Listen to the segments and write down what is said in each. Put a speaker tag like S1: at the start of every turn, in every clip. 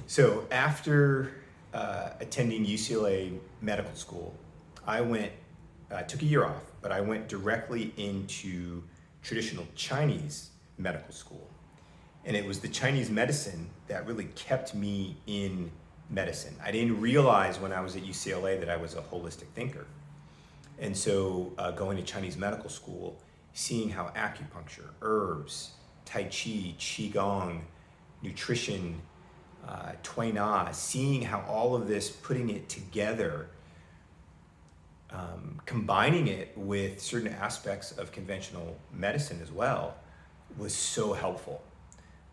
S1: So after attending UCLA medical school, I took a year off, but I went directly into traditional Chinese medical school. And it was the Chinese medicine that really kept me in medicine. I didn't realize when I was at UCLA that I was a holistic thinker. And so going to Chinese medical school, seeing how acupuncture, herbs, Tai Chi, Qigong, nutrition, Tui Na, seeing how all of this, putting it together, combining it with certain aspects of conventional medicine as well, was so helpful.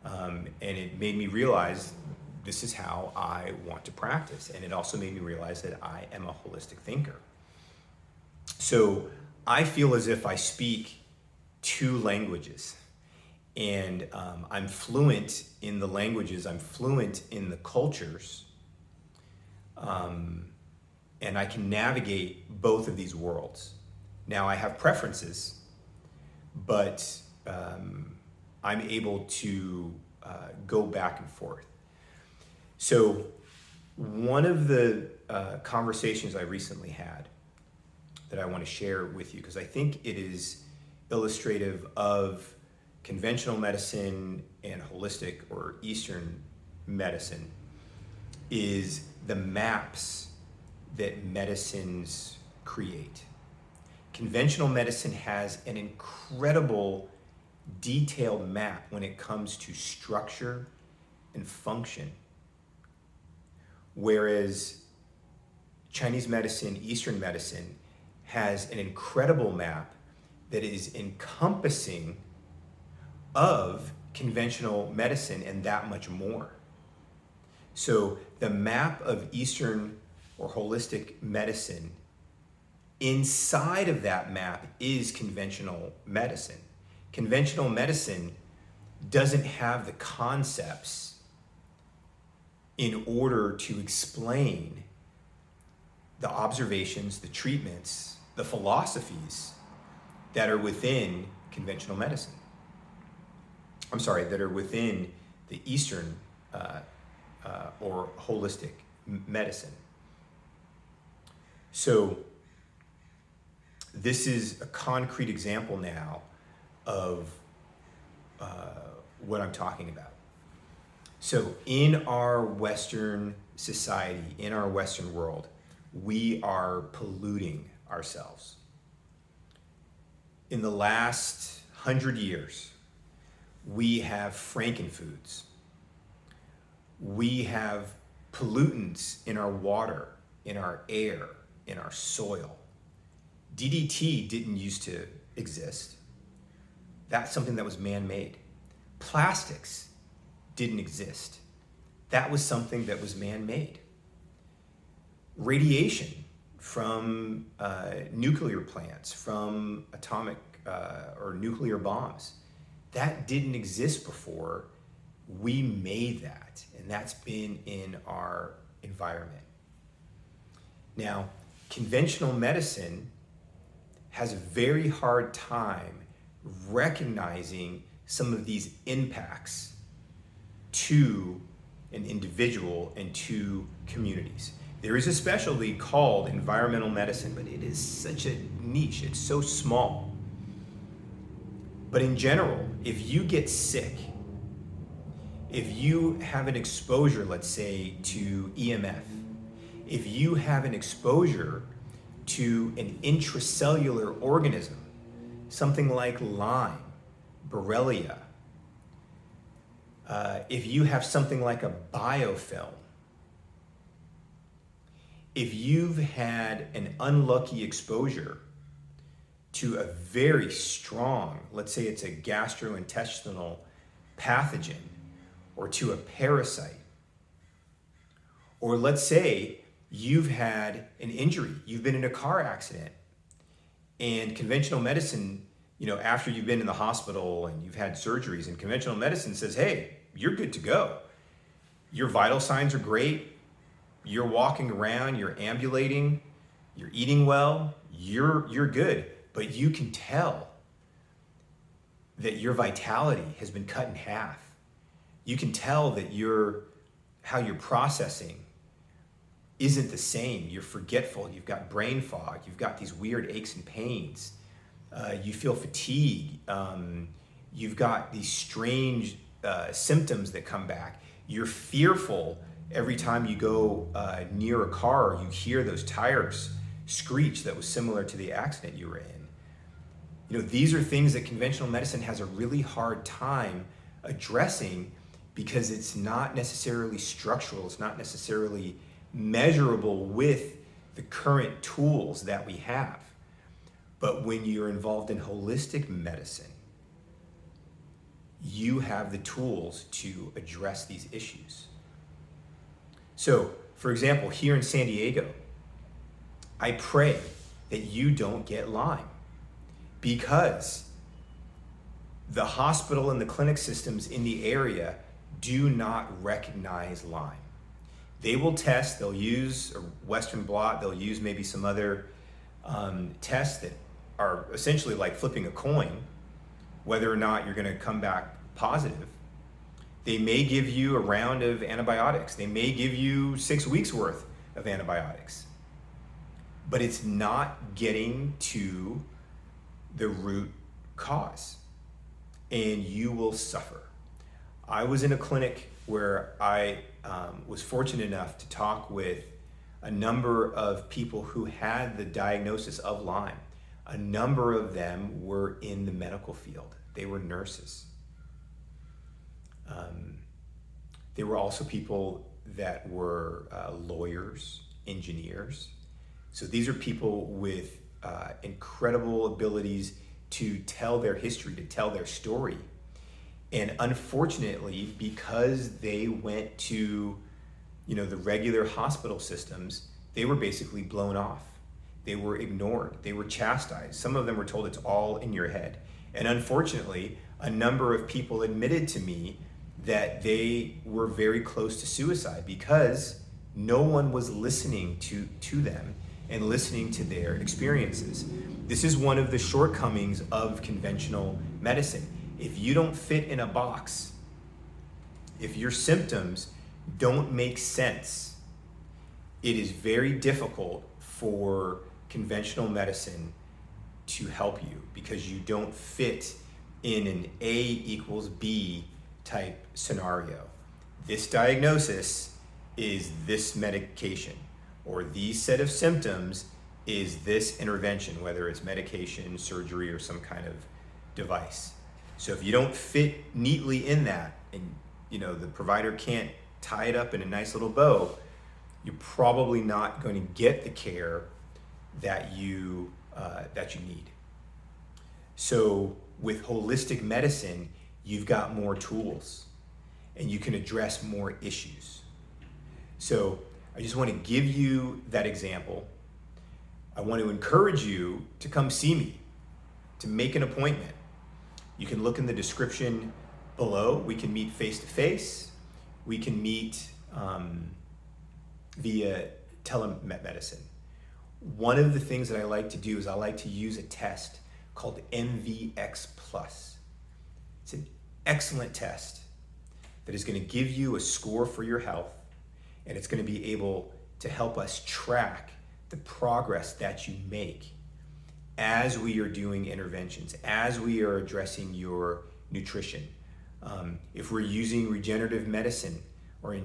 S1: And it made me realize this is how I want to practice. And it also made me realize that I am a holistic thinker. So I feel as if I speak two languages. And I'm fluent in the languages, I'm fluent in the cultures, and I can navigate both of these worlds. Now I have preferences, but I'm able to go back and forth. So one of the conversations I recently had that I want to share with you, because I think it is illustrative of conventional medicine and holistic or Eastern medicine, is the maps that medicines create. Conventional medicine has an incredible detailed map when it comes to structure and function, whereas Chinese medicine, Eastern medicine, has an incredible map that is encompassing of conventional medicine and that much more. So the map of Eastern or holistic medicine, inside of that map is conventional medicine. Conventional medicine doesn't have the concepts in order to explain the observations, the treatments, the philosophies that are within conventional medicine. That are within the Eastern or holistic medicine. So this is a concrete example now of what I'm talking about. So in our Western society, in our Western world, we are polluting ourselves. In the last 100 years, we have frankenfoods. We have pollutants in our water, in our air, in our soil. DDT didn't used to exist. That's something that was man-made. Plastics didn't exist. That was something that was man-made. Radiation from nuclear plants, from atomic or nuclear bombs, that didn't exist before. We made that, and that's been in our environment. Now, conventional medicine has a very hard time recognizing some of these impacts to an individual and to communities. There is a specialty called environmental medicine, but it is such a niche, it's so small. But in general, if you get sick, if you have an exposure, let's say, to EMF, if you have an exposure to an intracellular organism, something like Lyme, Borrelia, if you have something like a biofilm, if you've had an unlucky exposure to a very strong, let's say it's a gastrointestinal pathogen, or to a parasite, or let's say you've had an injury, you've been in a car accident, and conventional medicine, after you've been in the hospital and you've had surgeries, and conventional medicine says, hey, you're good to go. Your vital signs are great. You're walking around, you're ambulating, you're eating well, you're good. But you can tell that your vitality has been cut in half. You can tell that you're how you're processing isn't the same. You're forgetful, you've got brain fog, you've got these weird aches and pains, you feel fatigue, you've got these strange symptoms that come back. You're fearful every time you go near a car, you hear those tires screech that was similar to the accident you were in. You know, these are things that conventional medicine has a really hard time addressing because it's not necessarily structural, it's not necessarily measurable with the current tools that we have. But when you're involved in holistic medicine, you have the tools to address these issues. So, for example, here in San Diego, I pray that you don't get Lyme because the hospital and the clinic systems in the area do not recognize Lyme. They will test, they'll use a Western blot, they'll use maybe some other tests that are essentially like flipping a coin, whether or not you're gonna come back positive. They may give you a round of antibiotics. They may give you 6 weeks worth of antibiotics, but it's not getting to the root cause, and you will suffer. I was in a clinic where I was fortunate enough to talk with a number of people who had the diagnosis of Lyme. A number of them were in the medical field. They were nurses. There were also people that were lawyers, engineers. So these are people with incredible abilities to tell their history, to tell their story. And unfortunately, because they went to, the regular hospital systems, they were basically blown off. They were ignored. They were chastised. Some of them were told it's all in your head. And unfortunately, a number of people admitted to me that they were very close to suicide because no one was listening to them and listening to their experiences. This is one of the shortcomings of conventional medicine. If you don't fit in a box, if your symptoms don't make sense, it is very difficult for conventional medicine to help you because you don't fit in an A equals B type scenario. This diagnosis is this medication, or these set of symptoms is this intervention, whether it's medication, surgery, or some kind of device. So if you don't fit neatly in that, and the provider can't tie it up in a nice little bow, you're probably not going to get the care that you need. So with holistic medicine, you've got more tools and you can address more issues. So I just want to give you that example. I want to encourage you to come see me, to make an appointment. You can look in the description below. We can meet face-to-face. We can meet via telemedicine. One of the things that I like to do is I like to use a test called MVX+. It's an excellent test that is going to give you a score for your health, and it's going to be able to help us track the progress that you make as we are doing interventions, as we are addressing your nutrition. If we're using regenerative medicine or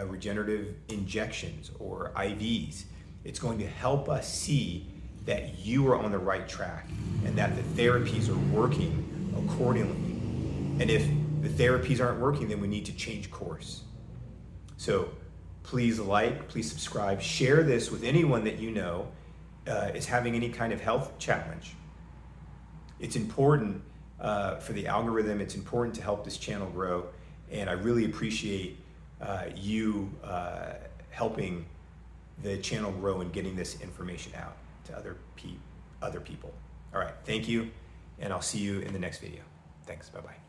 S1: regenerative injections or IVs, it's going to help us see that you are on the right track and that the therapies are working accordingly. And if the therapies aren't working, then we need to change course. So please please subscribe, share this with anyone that you know is having any kind of health challenge. It's important for the algorithm, it's important to help this channel grow, and I really appreciate you helping the channel grow and getting this information out to other people. All right, thank you, and I'll see you in the next video. Thanks, bye-bye.